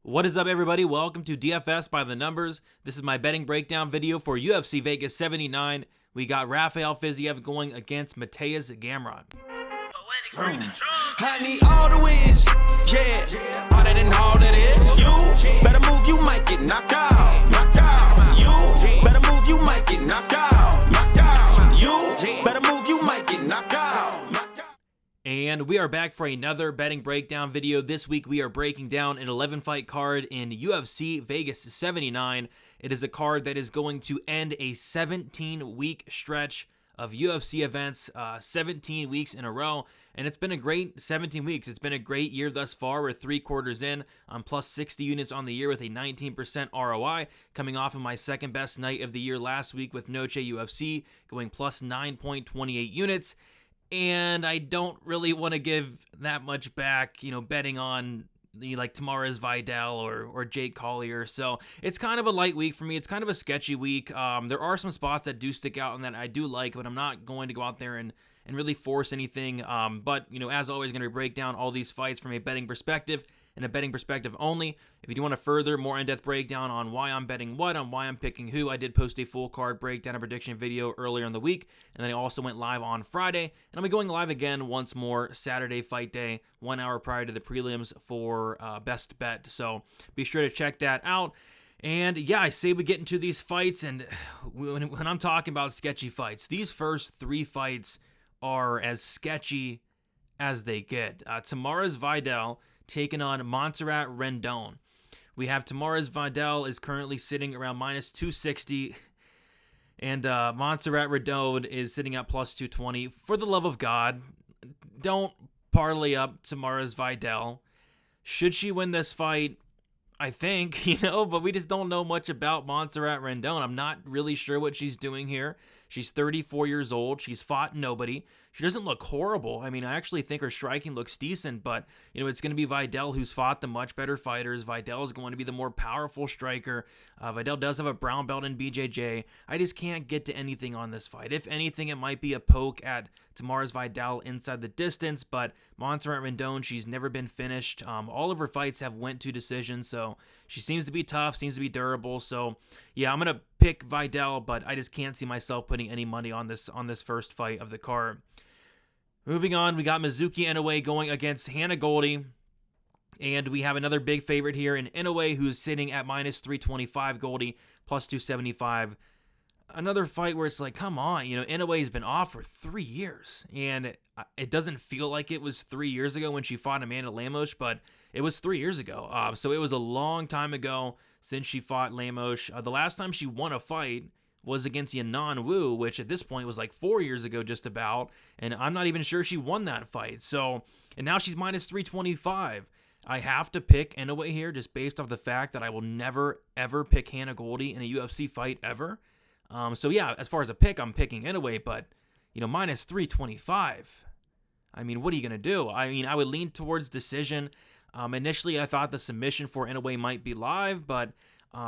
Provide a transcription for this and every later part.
What is up, everybody? Welcome to DFS by the Numbers. This is my betting breakdown video for UFC Vegas 79. We got Rafael Fiziev going against Mateusz Gamrot. I need all the wins, yeah. All that and all that is. You better move, you might get knocked out. Knocked out. You better move, you might get knocked out. Knocked out. You better move, you might get knocked out. And we are back for another betting breakdown video. This week we are breaking down an 11-fight card in UFC Vegas 79. It is a card that is going to end a 17-week stretch of UFC events, 17 weeks in a row. And it's been a great 17 weeks. It's been a great year thus far. We're 3 quarters in. I'm plus 60 units on the year with a 19% ROI, coming off of my second best night of the year last week with Noche UFC, going plus 9.28 units. And I don't really want to give that much back, betting on like Tamara's Vidal or Jake Collier. So it's kind of a light week for me. It's kind of a sketchy week. There are some spots that do stick out and that I do like, but I'm not going to go out there and really force anything. But, as always, going to break down all these fights from a betting perspective and a betting perspective only. If you do want a further, more in-depth breakdown on why I'm betting what, on why I'm picking who, I did post a full card breakdown and prediction video earlier in the week, and then I also went live on Friday, and I'll be going live again once more Saturday fight day, 1 hour prior to the prelims for best bet. So be sure to check that out. And yeah, I say we get into these fights, and when I'm talking about sketchy fights, these first 3 fights are as sketchy as they get. Tamara's Vidal taking on Montserrat Rendon. We have Tamara's Vidal is currently sitting around minus 260, and Montserrat Rendon is sitting at plus 220. For the love of God, don't parlay up Tamara's Vidal. Should she win this fight? I think, but we just don't know much about Montserrat Rendon. I'm not really sure what she's doing here. She's 34 years old. She's fought nobody. She doesn't look horrible. I mean, I actually think her striking looks decent, but, it's going to be Vidal who's fought the much better fighters. Vidal is going to be the more powerful striker. Vidal does have a brown belt in BJJ. I just can't get to anything on this fight. If anything, it might be a poke at Tamara's Vidal inside the distance, but Montserrat Rendon, she's never been finished. All of her fights have went to decision, so she seems to be tough, seems to be durable. So, yeah, I'm going to pick Vidal, but I just can't see myself putting any money on this first fight of the card. Moving on, we got Mizuki Inoue going against Hannah Goldie. And we have another big favorite here in Inoue, who's sitting at minus 325, Goldie plus 275. Another fight where it's like, come on, Inoue's been off for 3 years. And it doesn't feel like it was 3 years ago when she fought Amanda Lemos, but it was 3 years ago. So it was a long time ago since she fought Lemos. The last time she won a fight was against Yanan Wu, which at this point was like 4 years ago just about, and I'm not even sure she won that fight. So, and now she's minus 325. I have to pick Inoue here just based off the fact that I will never, ever pick Hannah Goldie in a UFC fight ever. So yeah, as far as a pick, I'm picking Inoue, but, minus 325. I mean, what are you going to do? I mean, I would lean towards decision. Initially, I thought the submission for Inoue might be live, but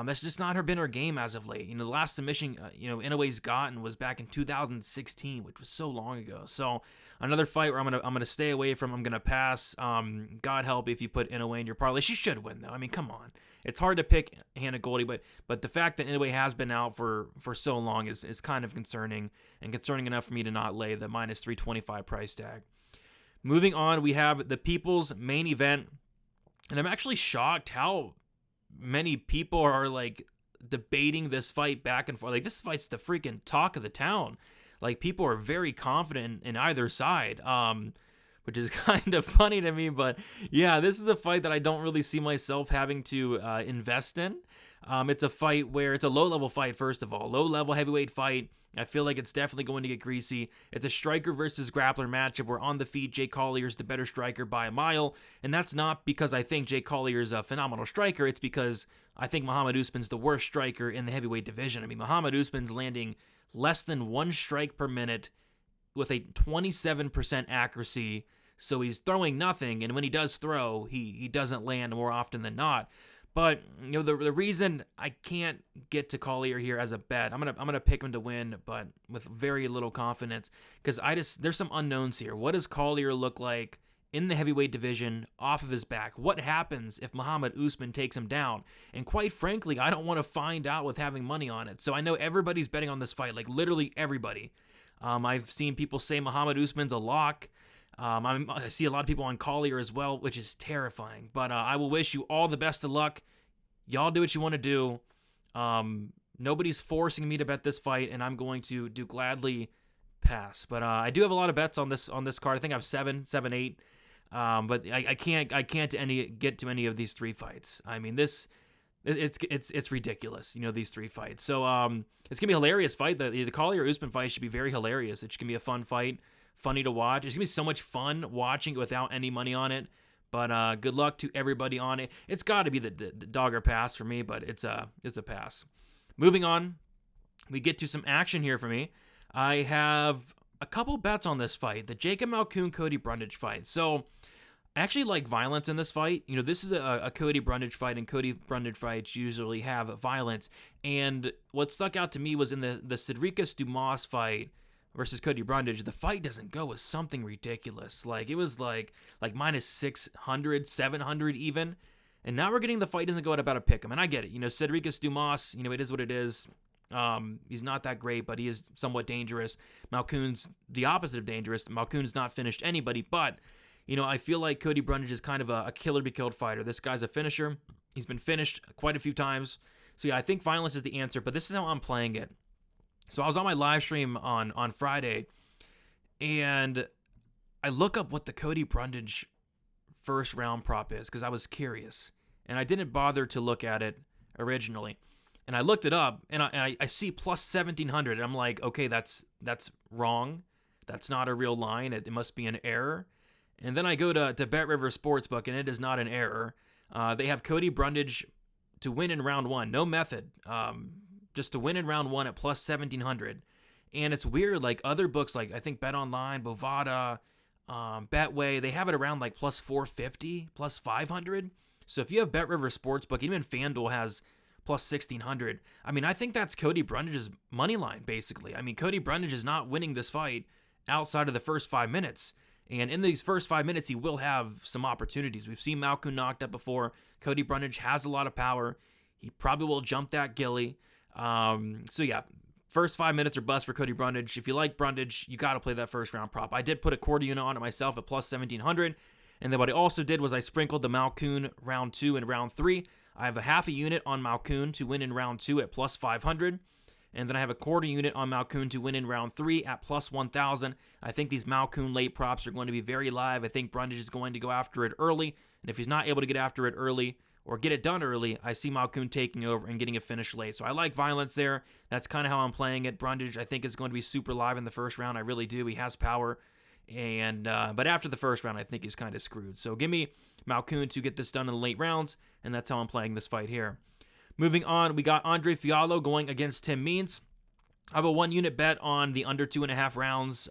that's just not been her game as of late. The last submission, Inoue's gotten was back in 2016, which was so long ago. So another fight where I'm gonna stay away from. I'm gonna pass. God help if you put Inoue in your parlay. She should win though. I mean, come on. It's hard to pick Hannah Goldie, but the fact that Inoue has been out for so long is kind of concerning, and concerning enough for me to not lay the minus 325 price tag. Moving on, we have the People's main event, and I'm actually shocked how many people are like debating this fight back and forth. Like, this fight's the freaking talk of the town. Like, people are very confident in either side, which is kind of funny to me. But yeah, this is a fight that I don't really see myself having to invest in. It's a fight where it's a low-level fight, first of all. Low-level heavyweight fight. I feel like it's definitely going to get greasy. It's a striker versus grappler matchup where on the feet, Jake Collier's the better striker by a mile. And that's not because I think Jake Collier's a phenomenal striker. It's because I think Muhammad Usman's the worst striker in the heavyweight division. I mean, Muhammad Usman's landing less than 1 strike per minute with a 27% accuracy. So he's throwing nothing. And when he does throw, he doesn't land more often than not. But the reason I can't get to Collier here as a bet, I'm gonna pick him to win, but with very little confidence, because there's some unknowns here. What does Collier look like in the heavyweight division off of his back. What happens if Muhammad Usman takes him down? And quite frankly, I don't want to find out with having money on it. So I know everybody's betting on this fight, like literally everybody. I've seen people say Muhammad Usman's a lock. I see a lot of people on Collier as well, which is terrifying. But I will wish you all the best of luck. Y'all do what you want to do. Nobody's forcing me to bet this fight, and I'm going to gladly pass. But I do have a lot of bets on this card. I think I have 7, 8. But I can't get to any of these 3 fights. I mean, it's ridiculous, these 3 fights. So it's gonna be a hilarious fight. The Collier Usman fight should be very hilarious. It's gonna be a fun fight, funny to watch. It's gonna be so much fun watching it without any money on it. But good luck to everybody on it. It's got to be the dog or pass for me, but it's a pass. Moving on, we get to some action here for me. I have a couple bets on this fight, the Jacob Malcoon Cody Brundage fight. So I actually like violence in this fight. This is a Cody Brundage fight, and Cody Brundage fights usually have violence. And what stuck out to me was in the Cedricus Dumas fight versus Cody Brundage, the fight doesn't go with something ridiculous. Like, it was like minus 600, 700 even. And now we're getting the fight doesn't go at about a pick 'em. And I get it. Cedricus Dumas, it is what it is. He's not that great, but he is somewhat dangerous. Malcoon's the opposite of dangerous. Malcoon's not finished anybody, but, I feel like Cody Brundage is kind of a killer-be-killed fighter. This guy's a finisher. He's been finished quite a few times. So, yeah, I think violence is the answer, but this is how I'm playing it. So I was on my live stream on Friday, and I look up what the Cody Brundage first round prop is because I was curious, and I didn't bother to look at it originally. And I looked it up, and I see plus 1,700, and I'm like, okay, that's wrong. That's not a real line. It must be an error. And then I go to BetRivers Sportsbook, and it is not an error. They have Cody Brundage to win in round 1. No method. Just to win in round 1 at plus 1,700. And it's weird, like other books, like I think BetOnline, Bovada, Betway, they have it around like plus 450, plus 500. So if you have BetRivers Sportsbook, even FanDuel has plus 1,600. I mean, I think that's Cody Brundage's money line, basically. I mean, Cody Brundage is not winning this fight outside of the first 5 minutes. And in these first 5 minutes, he will have some opportunities. We've seen Malcoon knocked up before. Cody Brundage has a lot of power. He probably will jump that Gilly. So yeah, first 5 minutes are bust for Cody Brundage. If you like Brundage, you got to play that first round prop. I did put a quarter unit on it myself at plus 1,700. And then what I also did was I sprinkled the Malcoon round 2 and round 3. I have a half a unit on Malcoon to win in round 2 at plus 500. And then I have a quarter unit on Malcoon to win in round 3 at plus 1,000. I think these Malcoon late props are going to be very live. I think Brundage is going to go after it early. And if he's not able to get after it early or get it done early, I see Malcoon taking over and getting a finish late. So I like violence there. That's kind of how I'm playing it. Brundage, I think, is going to be super live in the first round. I really do. He has power. And but after the first round, I think he's kind of screwed. So give me Malcoon to get this done in the late rounds, and that's how I'm playing this fight here. Moving on, we got Andre Fiallo going against Tim Means. I have a 1-unit bet on the under 2.5 rounds,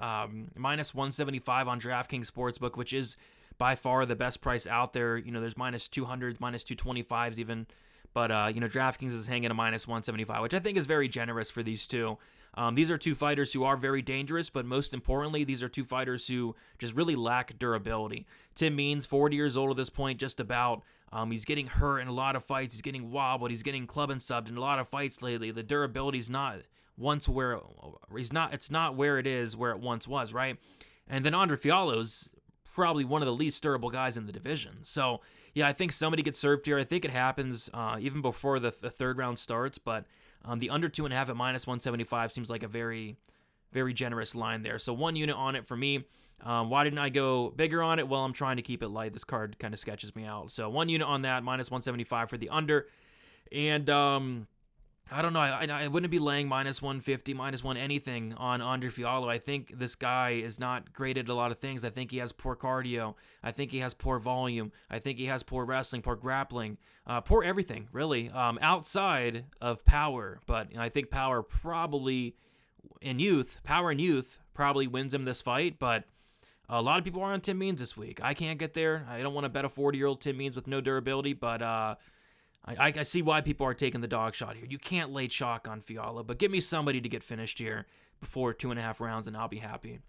minus 175 on DraftKings Sportsbook, which is by far the best price out there. There's minus 200s, minus 225s even. But, DraftKings is hanging a minus 175, which I think is very generous for these two. These are two fighters who are very dangerous, but most importantly, these are two fighters who just really lack durability. Tim Means, 40 years old at this point, just about. He's getting hurt in a lot of fights. He's getting wobbled. He's getting club and subbed in a lot of fights lately. The durability's not it's not where it is where it once was, right? And then Andre Fiallo's probably one of the least durable guys in the division. So, yeah, I think somebody gets served here. I think it happens even before the third round starts, but the under 2.5 at minus 175 seems like a very, very generous line there. So 1 unit on it for me. Why didn't I go bigger on it? Well, I'm trying to keep it light. This card kind of sketches me out. So 1 unit on that, minus 175 for the under. And I don't know. I wouldn't be laying minus 150, minus 1 anything on Andre Fiallo. I think this guy is not great at a lot of things. I think he has poor cardio. I think he has poor volume. I think he has poor wrestling, poor grappling, poor everything, really, outside of power. But I think power in youth probably wins him this fight. But a lot of people are on Tim Means this week. I can't get there. I don't want to bet a 40-year-old Tim Means with no durability, but I see why people are taking the dog shot here. You can't lay chalk on Fiallo, but give me somebody to get finished here before 2.5 rounds, and I'll be happy.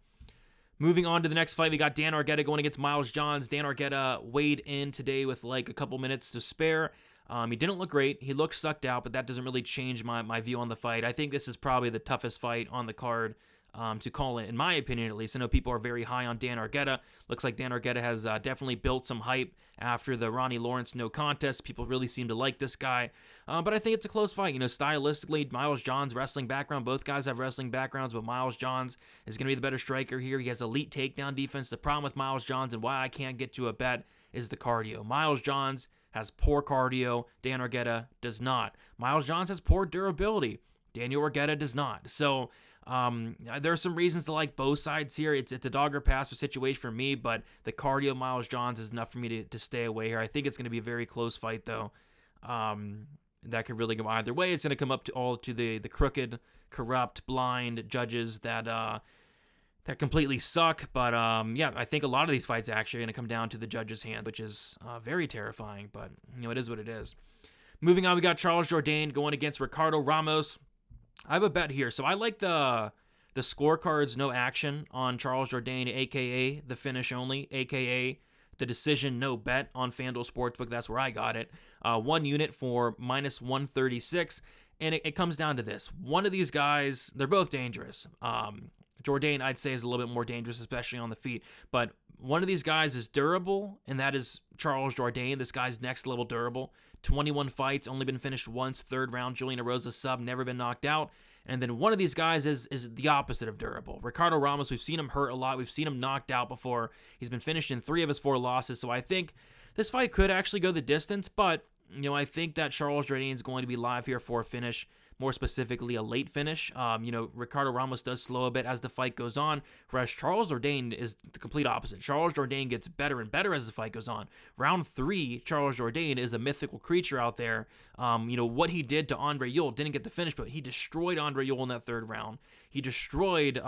Moving on to the next fight, we got Dan Argetta going against Miles Johns. Dan Argetta weighed in today with like a couple minutes to spare. He didn't look great. He looked sucked out, but that doesn't really change my view on the fight. I think this is probably the toughest fight on the card to call it, in my opinion at least. I know people are very high on Dan Argetta. Looks like Dan Argetta has definitely built some hype after the Ronnie Lawrence no contest. People really seem to like this guy. But I think it's a close fight. You know, stylistically, Miles Johns, wrestling background. Both guys have wrestling backgrounds, but Miles Johns is going to be the better striker here. He has elite takedown defense. The problem with Miles Johns and why I can't get to a bet is the cardio. Miles Johns has poor cardio. Dan Argetta does not. Miles Johns has poor durability. Daniel Argetta does not. So there are some reasons to like both sides here. It's a dog or pass situation for me, but the cardio of Miles Johns is enough for me to stay away here. I think it's going to be a very close fight, though. That could really go either way. It's going to come up to the crooked, corrupt, blind judges that completely suck. But yeah, I think a lot of these fights actually are going to come down to the judges' hand, which is very terrifying. But you know, it is what it is. Moving on, we got Charles Jourdain going against Ricardo Ramos. I have a bet here. So I like the scorecards no action on Charles Jourdain, a.k.a. the finish only, a.k.a. the decision no bet on FanDuel Sportsbook. That's where I got it. 1 unit for minus 136. And it comes down to this. One of these guys, they're both dangerous. Jourdain, I'd say, is a little bit more dangerous, especially on the feet. But one of these guys is durable, and that is Charles Jourdain. This guy's next level durable. 21 fights, only been finished once, 3rd round, Julian Erosa sub, never been knocked out. And then one of these guys is the opposite of durable. Ricardo Ramos, we've seen him hurt a lot. We've seen him knocked out before. He's been finished in 3 of his 4 losses. So I think this fight could actually go the distance, but you know, I think that Charles Jourdain is going to be live here for a finish, more specifically a late finish. You know, Ricardo Ramos does slow a bit as the fight goes on, whereas Charles Jourdain is the complete opposite. Charles Jourdain gets better and better as the fight goes on. Round 3, Charles Jourdain is a mythical creature out there. You know, what he did to Andre Ewell, didn't get the finish, but he destroyed Andre Ewell in that 3rd round. He destroyed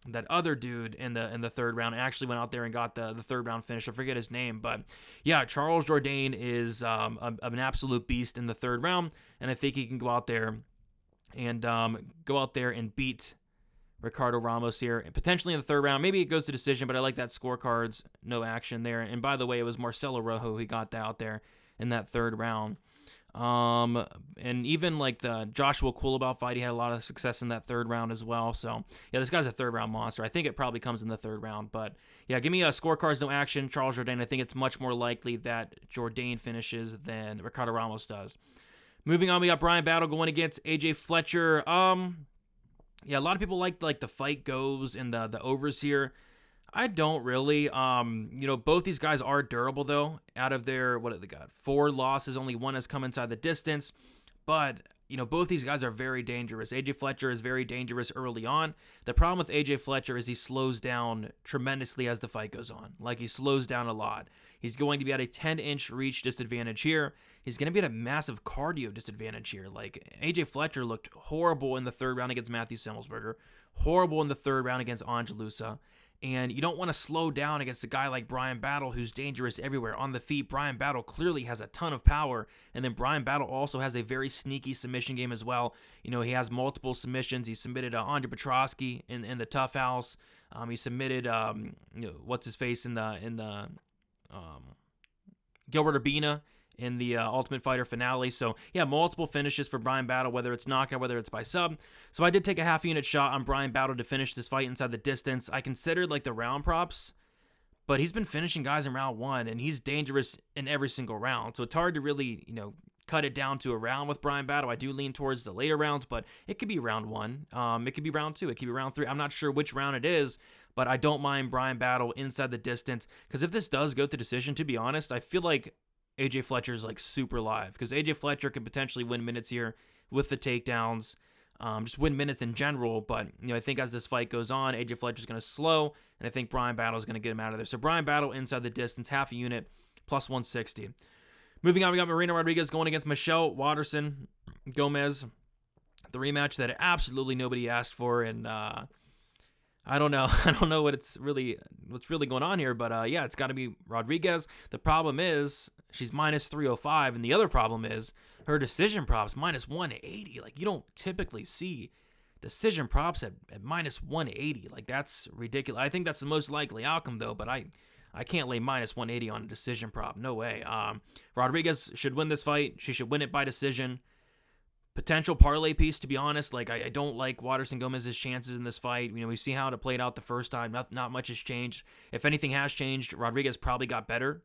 that other dude in the 3rd round, and actually went out there and got the 3rd round finish. I forget his name, but yeah, Charles Jourdain is an absolute beast in the 3rd round, and I think he can go out there and beat Ricardo Ramos here, and potentially in the 3rd round. Maybe it goes to decision, but I like that scorecards no action there. And by the way, it was Marcelo Rojo who got out there in that 3rd round. And even like the Joshua Culibao fight, he had a lot of success in that 3rd round as well. So yeah, this guy's a 3rd round monster. I think it probably comes in the 3rd round, but yeah, give me a scorecards no action, Charles Jourdain. I think it's much more likely that Jourdain finishes than Ricardo Ramos does. Moving on, we got Bryan Battle going against AJ Fletcher. Yeah, a lot of people like the fight goes and the overs here. I don't really. You know, both these guys are durable, though. Out of their, what have they got? 4 losses, only 1 has come inside the distance. But, you know, both these guys are very dangerous. AJ Fletcher is very dangerous early on. The problem with AJ Fletcher is he slows down tremendously as the fight goes on. Like, he slows down a lot. He's going to be at a 10-inch reach disadvantage here. He's going to be at a massive cardio disadvantage here. Like, AJ Fletcher looked horrible in the 3rd round against Matthew Semmelsberger. Horrible in the 3rd round against Angelusa. And you don't want to slow down against a guy like Bryan Battle, who's dangerous everywhere. On the feet, Bryan Battle clearly has a ton of power. And then Bryan Battle also has a very sneaky submission game as well. You know, he has multiple submissions. He submitted Andre Petroski in the Tough House. He submitted, you know, what's-his-face in the Gilbert Urbina in the Ultimate Fighter finale. So, yeah, multiple finishes for Bryan Battle, whether it's knockout, whether it's by sub. So I did take a half-unit shot on Bryan Battle to finish this fight inside the distance. I considered, like, the round props, but he's been finishing guys in round 1, and he's dangerous in every single round. So it's hard to really, you know, cut it down to a round with Bryan Battle. I do lean towards the later rounds, but it could be round 1. It could be round 2. It could be round 3. I'm not sure which round it is, but I don't mind Bryan Battle inside the distance, because if this does go to decision, to be honest, I feel like AJ Fletcher is like super live, because AJ Fletcher can potentially win minutes here with the takedowns, just win minutes in general. But you know, I think as this fight goes on, AJ Fletcher's going to slow, and I think Bryan Battle is going to get him out of there. So Bryan Battle inside the distance, half a unit, plus 160. Moving on, we got Marina Rodriguez going against Michelle Waterson Gomez, the rematch that absolutely nobody asked for, and I don't know. I don't know what's really going on here, but yeah, it's got to be Rodriguez. The problem is she's minus 305, and the other problem is her decision props minus 180. Like, you don't typically see decision props at minus 180. Like, that's ridiculous. I think that's the most likely outcome, though, but I can't lay minus 180 on a decision prop. No way. Rodriguez should win this fight. She should win it by decision. Potential parlay piece, to be honest. Like, I don't like Waterson Gomez's chances in this fight. We see how it played out the first time. Not much has changed. If anything has changed, Rodriguez probably got better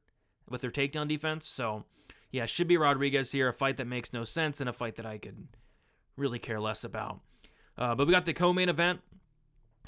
with their takedown defense. So, yeah, should be Rodriguez here. A fight that makes no sense and a fight that I could really care less about. But we got the co-main event.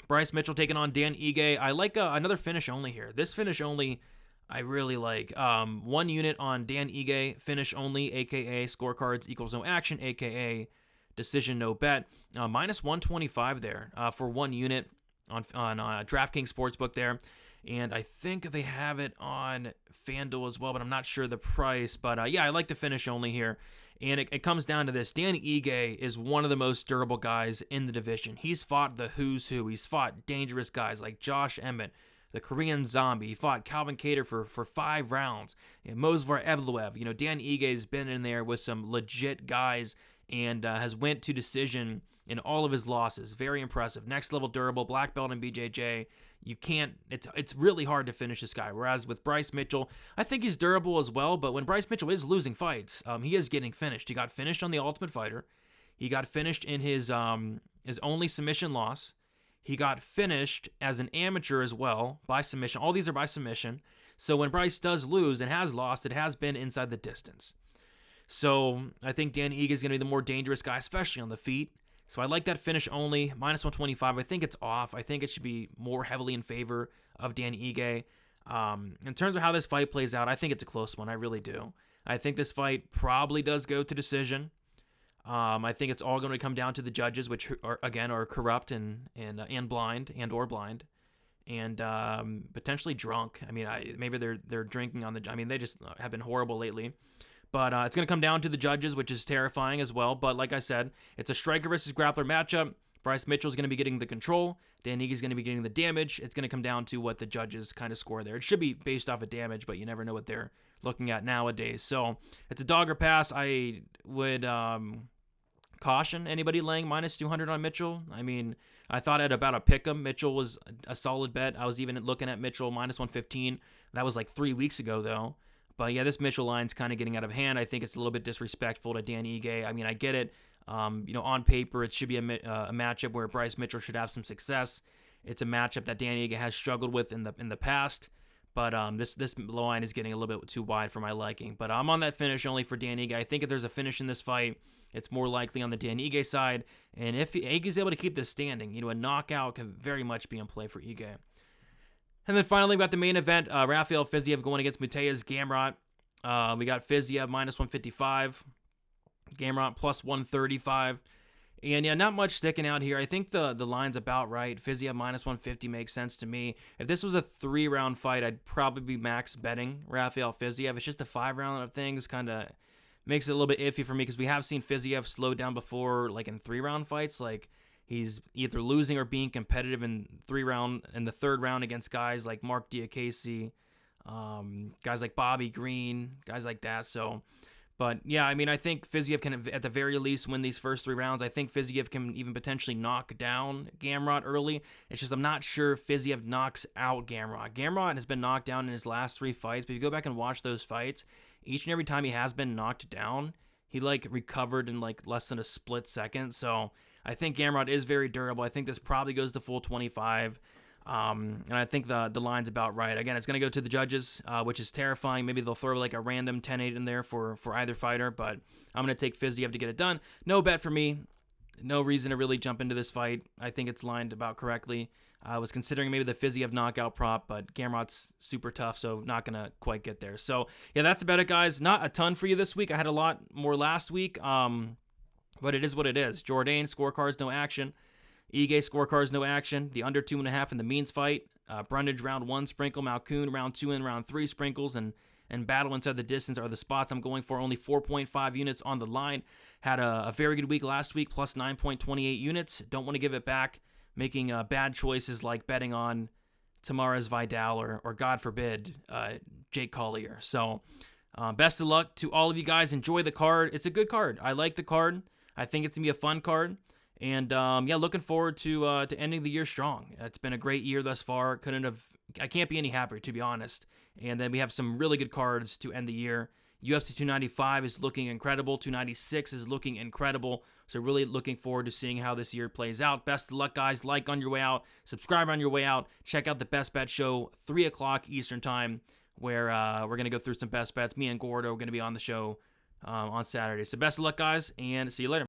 Bryce Mitchell taking on Dan Ige. I like another finish only here. This finish only, I really like. 1 unit on Dan Ige, finish only, a.k.a. scorecards equals no action, a.k.a. decision no bet. Minus 125 there for 1 unit on DraftKings Sportsbook there. And I think they have it on FanDuel as well, but I'm not sure the price. But yeah, I like the finish only here. And it comes down to this. Dan Ige is one of the most durable guys in the division. He's fought the who's who. He's fought dangerous guys like Josh Emmett, the Korean Zombie. He fought Calvin Kattar for 5 rounds. Movsar Evloev. Dan Ige's been in there with some legit guys and has went to decision in all of his losses. Very impressive. Next level durable, black belt in BJJ. You can't, it's really hard to finish this guy. Whereas with Bryce Mitchell, I think he's durable as well, but when Bryce Mitchell is losing fights, he is getting finished. He got finished on The Ultimate Fighter. He got finished in his only submission loss. He got finished as an amateur as well by submission. All these are by submission. So when Bryce does lose and has lost, it has been inside the distance. So I think Dan Ige is going to be the more dangerous guy, especially on the feet. So I like that finish only, minus 125. I think it's off. I think it should be more heavily in favor of Dan Ige. In terms of how this fight plays out, I think it's a close one. I really do. I think this fight probably does go to decision. I think it's all going to come down to the judges, which are corrupt and blind or blind, and potentially drunk. I mean, maybe they're drinking on the. I mean, they just have been horrible lately. But it's going to come down to the judges, which is terrifying as well. But like I said, it's a striker versus grappler matchup. Bryce Mitchell is going to be getting the control. Dan Ige is going to be getting the damage. It's going to come down to what the judges kind of score there. It should be based off of damage, but you never know what they're looking at nowadays. So it's a dog or pass. I would caution anybody laying minus 200 on Mitchell. I mean, I thought at about a pick'em, Mitchell was a solid bet. I was even looking at Mitchell minus 115. That was like 3 weeks ago, though. But yeah, this Mitchell line's kind of getting out of hand. I think it's a little bit disrespectful to Dan Ige. I mean, I get it. On paper, it should be a matchup where Bryce Mitchell should have some success. It's a matchup that Dan Ige has struggled with in the past. But this line is getting a little bit too wide for my liking. But I'm on that finish only for Dan Ige. I think if there's a finish in this fight, it's more likely on the Dan Ige side. And if Ige's able to keep this standing, a knockout can very much be in play for Ige. And then finally, we got the main event, Rafael Fiziev going against Mateusz Gamrot. We got Fiziev minus 155, Gamrot plus 135. And yeah, not much sticking out here. I think the line's about right. Fiziev minus 150 makes sense to me. If this was a 3-round fight, I'd probably be max betting Rafael Fiziev. It's just a 5-round of things, kind of makes it a little bit iffy for me because we have seen Fiziev slow down before, like in 3-round fights. Like, he's either losing or being competitive in the third round against guys like Mark Diakese, guys like Bobby Green, guys like that. So, but yeah, I mean, I think Fiziev can at the very least win these first 3 rounds. I think Fiziev can even potentially knock down Gamrot early. It's just I'm not sure Fiziev knocks out Gamrot. Gamrot has been knocked down in his last 3 fights, but if you go back and watch those fights, each and every time he has been knocked down, he recovered in less than a split second. So I think Gamrot is very durable. I think this probably goes to full 25. And I think the line's about right. Again, it's going to go to the judges, which is terrifying. Maybe they'll throw a random 10-8 in there for either fighter, but I'm going to take Fiziev to get it done. No bet for me. No reason to really jump into this fight. I think it's lined about correctly. I was considering maybe the Fiziev knockout prop, but Gamrot's super tough, so not going to quite get there. So, yeah, that's about it, guys. Not a ton for you this week. I had a lot more last week. But it is what it is. Jourdain, scorecards, no action. Ige, scorecards, no action. The under 2.5 in the Means fight. Brundage, round 1, sprinkle. Malcoon, round 2 and round 3, sprinkles. And battle inside the distance are the spots I'm going for. Only 4.5 units on the line. Had a very good week last week, plus 9.28 units. Don't want to give it back. Making bad choices like betting on Tamara's Vidal or God forbid, Jake Collier. So, best of luck to all of you guys. Enjoy the card. It's a good card. I like the card. I think it's going to be a fun card. And yeah, looking forward to ending the year strong. It's been a great year thus far. I can't be any happier, to be honest. And then we have some really good cards to end the year. UFC 295 is looking incredible. 296 is looking incredible. So really looking forward to seeing how this year plays out. Best of luck, guys. Like on your way out. Subscribe on your way out. Check out the Best Bet Show, 3 o'clock Eastern Time, where we're going to go through some best bets. Me and Gordo are going to be on the show on Saturday. So best of luck, guys, and see you later.